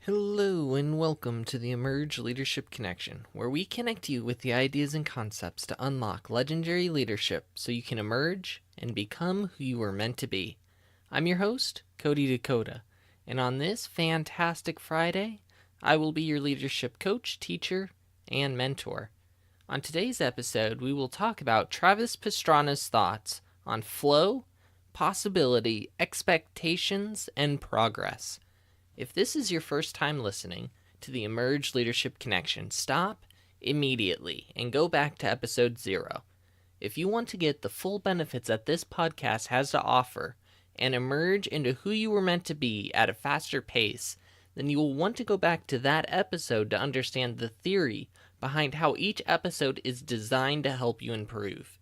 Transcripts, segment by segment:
Hello and welcome to the Emerge Leadership Connection, where we connect you with the ideas and concepts to unlock legendary leadership so you can emerge and become who you were meant to be. I'm your host, Cody Dakota, and on this fantastic Friday, I will be your leadership coach, teacher, and mentor. On today's episode, we will talk about Travis Pastrana's thoughts on flow, possibility, expectations, and progress. If this is your first time listening to the Emerge Leadership Connection, stop immediately and go back to episode 0. If you want to get the full benefits that this podcast has to offer and emerge into who you were meant to be at a faster pace, then you will want to go back to that episode to understand the theory behind how each episode is designed to help you improve.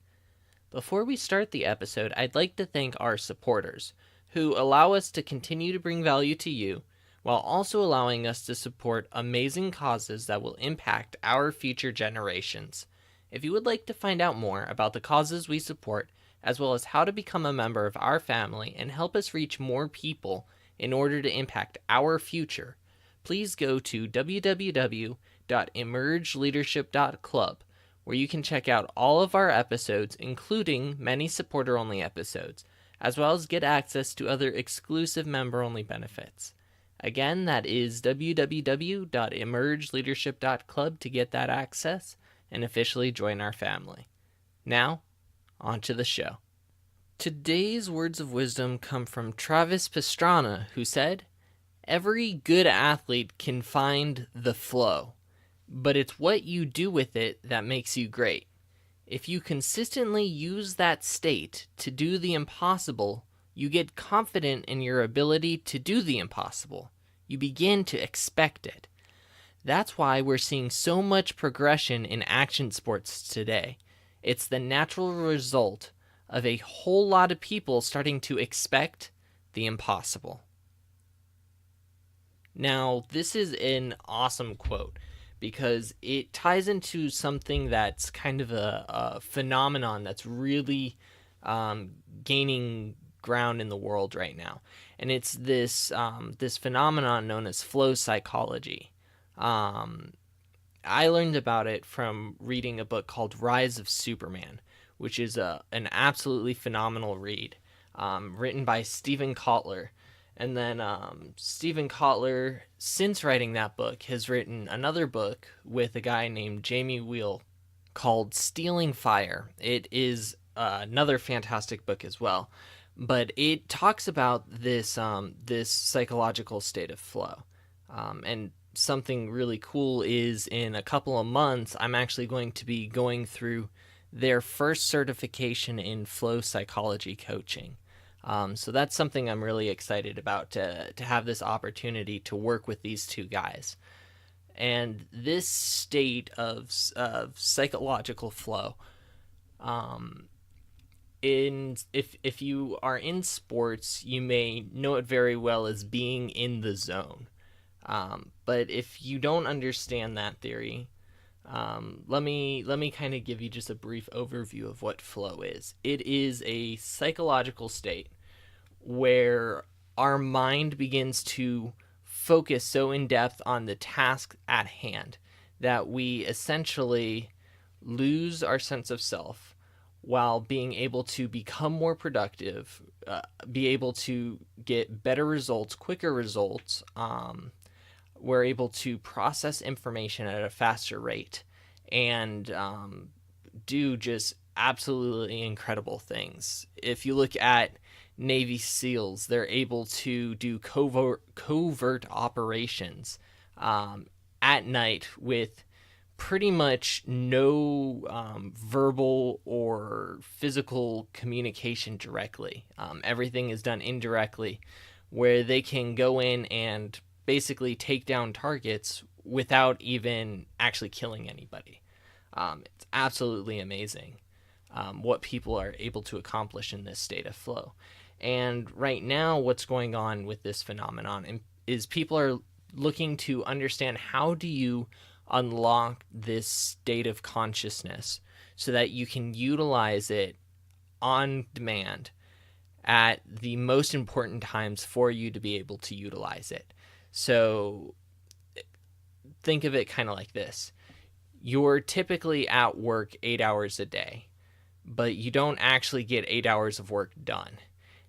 Before we start the episode, I'd like to thank our supporters, who allow us to continue to bring value to you, while also allowing us to support amazing causes that will impact our future generations. If you would like to find out more about the causes we support, as well as how to become a member of our family and help us reach more people in order to impact our future, please go to www.emergeleadership.club, where you can check out all of our episodes, including many supporter-only episodes, as well as get access to other exclusive member-only benefits. Again, that is www.emergeleadership.club to get that access and officially join our family. Now, on to the show. Today's words of wisdom come from Travis Pastrana, who said, "Every good athlete can find the flow, but it's what you do with it that makes you great. If you consistently use that state to do the impossible, you get confident in your ability to do the impossible. You begin to expect it. That's why we're seeing so much progression in action sports today. It's the natural result of a whole lot of people starting to expect the impossible." Now, this is an awesome quote because it ties into something that's kind of a phenomenon that's really gaining ground in the world right now, and it's this phenomenon known as flow psychology. I learned about it from reading a book called Rise of Superman, which is an absolutely phenomenal read, written by Steven Kotler. And then Steven Kotler, since writing that book, has written another book with a guy named Jamie Wheel called Stealing Fire. It is another fantastic book as well. But it talks about this psychological state of flow. And something really cool is in a couple of months, I'm actually going to be going through their first certification in flow psychology coaching. So that's something I'm really excited about, to have this opportunity to work with these two guys. And this state of psychological flow, if you are in sports, you may know it very well as being in the zone. But if you don't understand that theory, let me kind of give you just a brief overview of what flow is. It is a psychological state where our mind begins to focus so in depth on the task at hand that we essentially lose our sense of self while being able to become more productive, be able to get better results, quicker results. We're able to process information at a faster rate and do just absolutely incredible things. If you look at Navy SEALs, they're able to do covert operations at night with pretty much no verbal or physical communication directly. Everything is done indirectly, where they can go in and basically take down targets without even actually killing anybody. It's absolutely amazing what people are able to accomplish in this state of flow. And right now, what's going on with this phenomenon is people are looking to understand, how do you unlock this state of consciousness so that you can utilize it on demand at the most important times for you to be able to utilize it. So think of it kind of like this. You're typically at work 8 hours a day, but you don't actually get 8 hours of work done.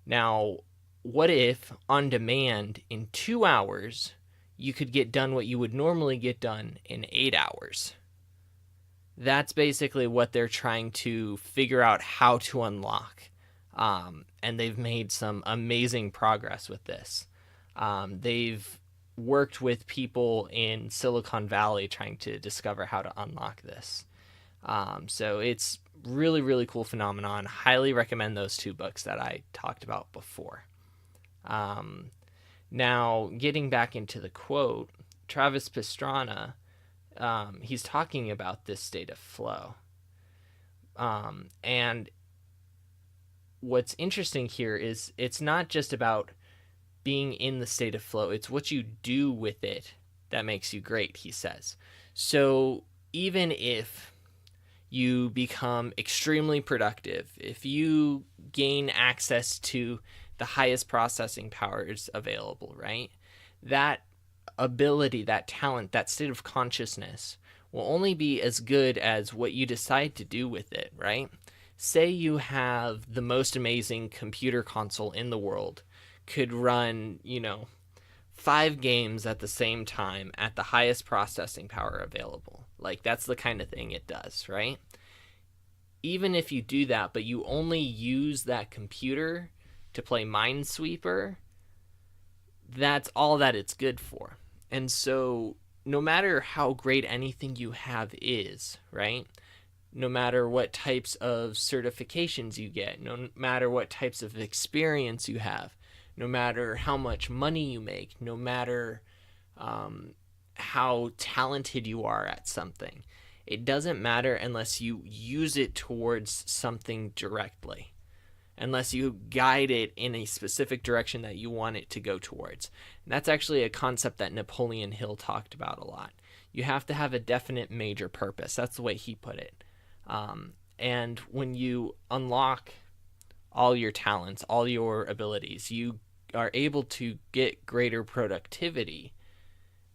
Now, what if on demand in 2 hours, you could get done what you would normally get done in 8 hours? That's basically what they're trying to figure out how to unlock. And they've made some amazing progress with this. They've worked with people in Silicon Valley trying to discover how to unlock this. So it's really, really cool phenomenon. Highly recommend those two books that I talked about before. Now, getting back into the quote, Travis Pastrana, he's talking about this state of flow. And what's interesting here is it's not just about being in the state of flow, it's what you do with it that makes you great, he says. So even if you become extremely productive, if you gain access to the highest processing powers available, right? That ability, that talent, that state of consciousness will only be as good as what you decide to do with it, right? Say you have the most amazing computer console in the world, could run, 5 games at the same time at the highest processing power available. Like, that's the kind of thing it does, right? Even if you do that, but you only use that computer to play Minesweeper, that's all that it's good for. And so no matter how great anything you have is, right? No matter what types of certifications you get, no matter what types of experience you have, no matter how much money you make, no matter how talented you are at something, it doesn't matter unless you use it towards something directly, unless you guide it in a specific direction that you want it to go towards. And that's actually a concept that Napoleon Hill talked about a lot. You have to have a definite major purpose. That's the way he put it. And when you unlock all your talents, all your abilities, you are able to get greater productivity.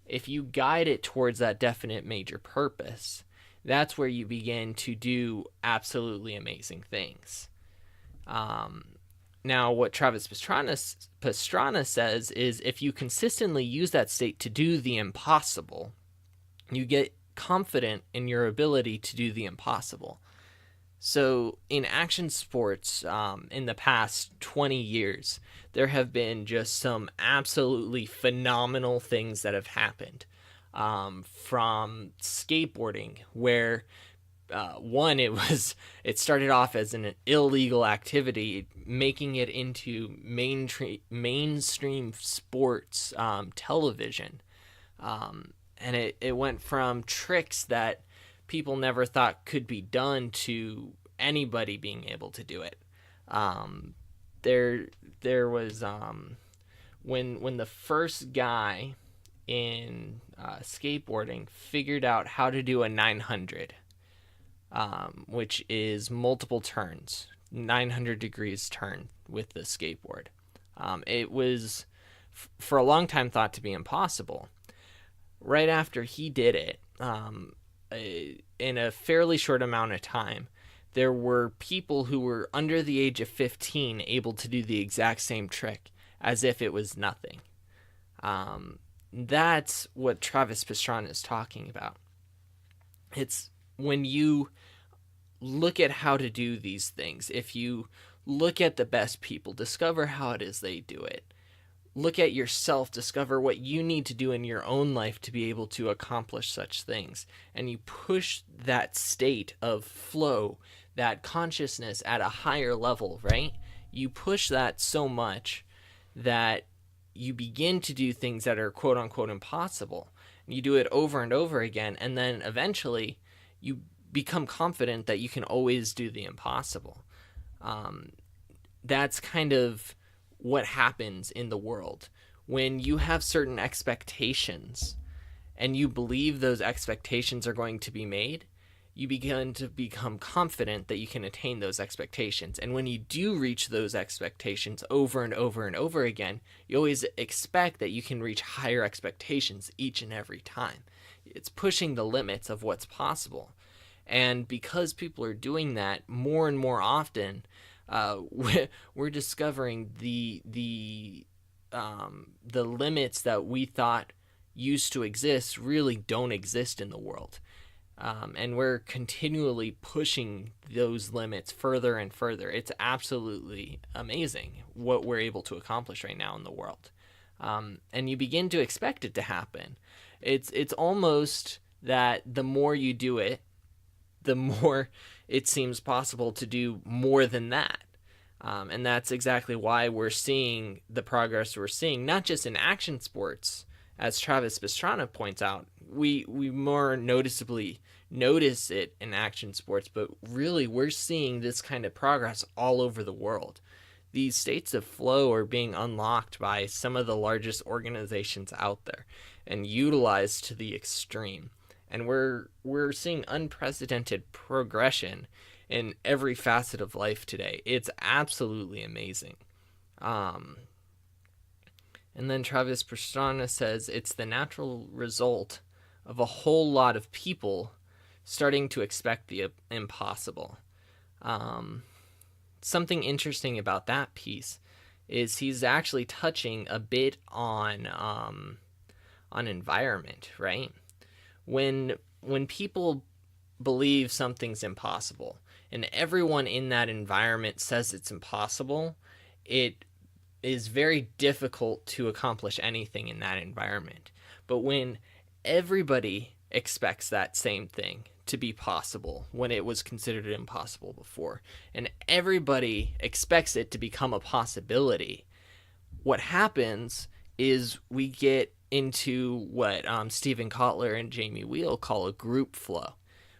If you guide it towards that definite major purpose, that's where you begin to do absolutely amazing things. Now, what Travis Pastrana says is if you consistently use that state to do the impossible, you get confident in your ability to do the impossible. So in action sports, in the past 20 years, there have been just some absolutely phenomenal things that have happened. From skateboarding, where it started off as an illegal activity, making it into mainstream sports television. And it went from tricks that people never thought could be done to anybody being able to do it. There was when the first guy in skateboarding figured out how to do a 900, which is multiple turns, 900 degrees turn with the skateboard. It was for a long time thought to be impossible. Right after he did it, in a fairly short amount of time, there were people who were under the age of 15 able to do the exact same trick as if it was nothing. That's what Travis Pastrana is talking about. It's when you look at how to do these things, if you look at the best people, discover how it is they do it, look at yourself, discover what you need to do in your own life to be able to accomplish such things, and you push that state of flow, that consciousness at a higher level, right? You push that so much that you begin to do things that are quote unquote impossible. You do it over and over again, and then eventually you become confident that you can always do the impossible. That's kind of what happens in the world when you have certain expectations and you believe those expectations are going to be made. you begin to become confident that you can attain those expectations. And when you do reach those expectations over and over and over again, you always expect that you can reach higher expectations each and every time. It's pushing the limits of what's possible. And because people are doing that more and more often, we're discovering the limits that we thought used to exist really don't exist in the world. And we're continually pushing those limits further and further. It's absolutely amazing what we're able to accomplish right now in the world. And you begin to expect it to happen. It's almost that the more you do it, the more it seems possible to do more than that. And that's exactly why we're seeing the progress we're seeing, not just in action sports, as Travis Pastrana points out. We more noticeably notice it in action sports, but really we're seeing this kind of progress all over the world. These states of flow are being unlocked by some of the largest organizations out there and utilized to the extreme. And we're seeing unprecedented progression in every facet of life today. It's absolutely amazing. And then Travis Pastrana says it's the natural result of a whole lot of people starting to expect the impossible. Something interesting about that piece is he's actually touching a bit on environment, right? When people believe something's impossible and everyone in that environment says it's impossible, it is very difficult to accomplish anything in that environment. But when everybody expects that same thing to be possible when it was considered impossible before, and everybody expects it to become a possibility, what happens is we get into what Stephen Kotler and Jamie Wheel call a group flow,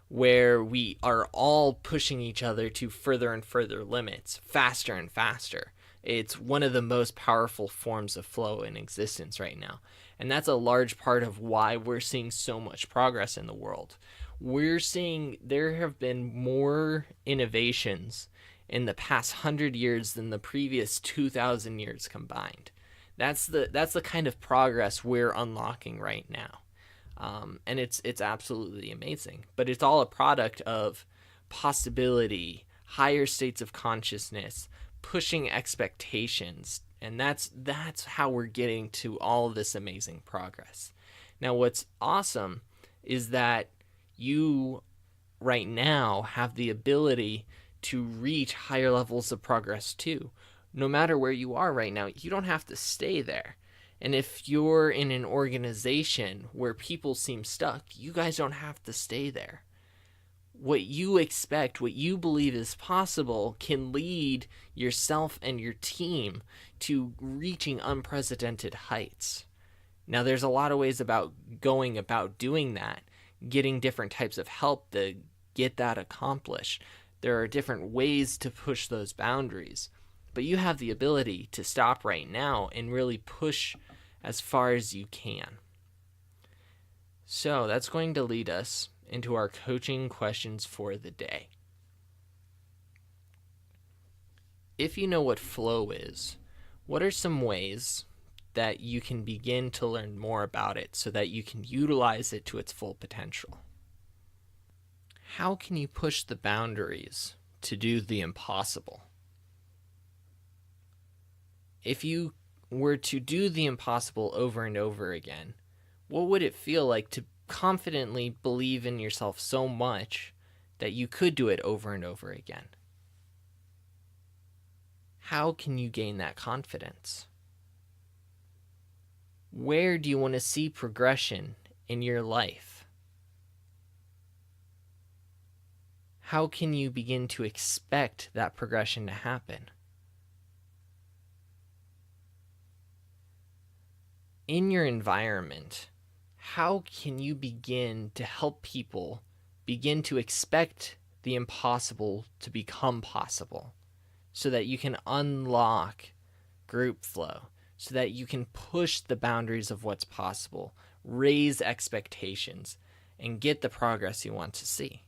where we are all pushing each other to further and further limits, faster and faster. It's one of the most powerful forms of flow in existence right now. And that's a large part of why we're seeing so much progress in the world. We're seeing there have been more innovations in the past 100 years than the previous 2,000 years combined. That's the kind of progress we're unlocking right now. And it's absolutely amazing. But it's all a product of possibility, higher states of consciousness, pushing expectations, and that's how we're getting to all of this amazing progress. Now, what's awesome is that you right now have the ability to reach higher levels of progress too. No matter where you are right now, you don't have to stay there. And if you're in an organization where people seem stuck, you guys don't have to stay there. What you expect, what you believe is possible, can lead yourself and your team to reaching unprecedented heights. Now, there's a lot of ways about going about doing that, getting different types of help to get that accomplished. There are different ways to push those boundaries, but you have the ability to stop right now and really push as far as you can. So that's going to lead us into our coaching questions for the day. If you know what flow is, what are some ways that you can begin to learn more about it so that you can utilize it to its full potential? How can you push the boundaries to do the impossible? If you were to do the impossible over and over again, what would it feel like to confidently believe in yourself so much that you could do it over and over again? How can you gain that confidence? Where do you want to see progression in your life? How can you begin to expect that progression to happen? In your environment, how can you begin to help people begin to expect the impossible to become possible so that you can unlock group flow, so that you can push the boundaries of what's possible, raise expectations, and get the progress you want to see?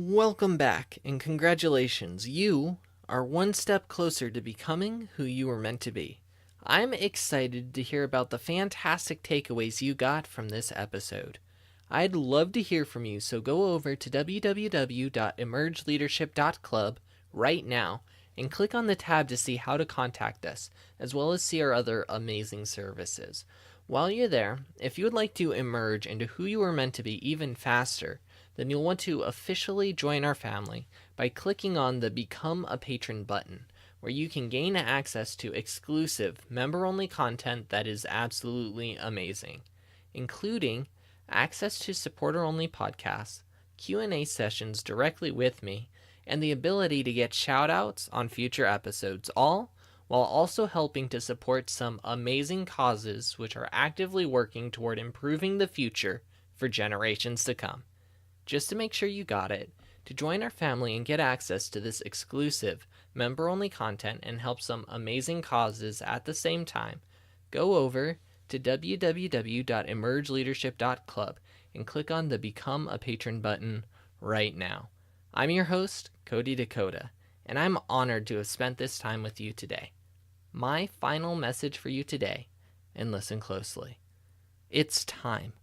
Welcome back, and congratulations. You are one step closer to becoming who you were meant to be. I'm excited to hear about the fantastic takeaways you got from this episode. I'd love to hear from you, so go over to www.emergeleadership.club right now and click on the tab to see how to contact us, as well as see our other amazing services. While you're there, if you would like to emerge into who you were meant to be even faster, then you'll want to officially join our family by clicking on the Become a Patron button, where you can gain access to exclusive, member-only content that is absolutely amazing, including access to supporter-only podcasts, Q&A sessions directly with me, and the ability to get shout-outs on future episodes, all while also helping to support some amazing causes which are actively working toward improving the future for generations to come. Just to make sure you got it, to join our family and get access to this exclusive, member-only content and help some amazing causes at the same time, go over to www.emergeleadership.club and click on the Become a Patron button right now. I'm your host, Cody Dakota, and I'm honored to have spent this time with you today. My final message for you today, and listen closely. It's time.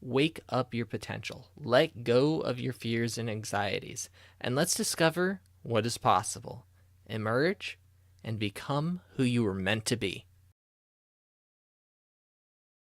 Wake up your potential. Let go of your fears and anxieties, and let's discover what is possible. Emerge and become who you were meant to be.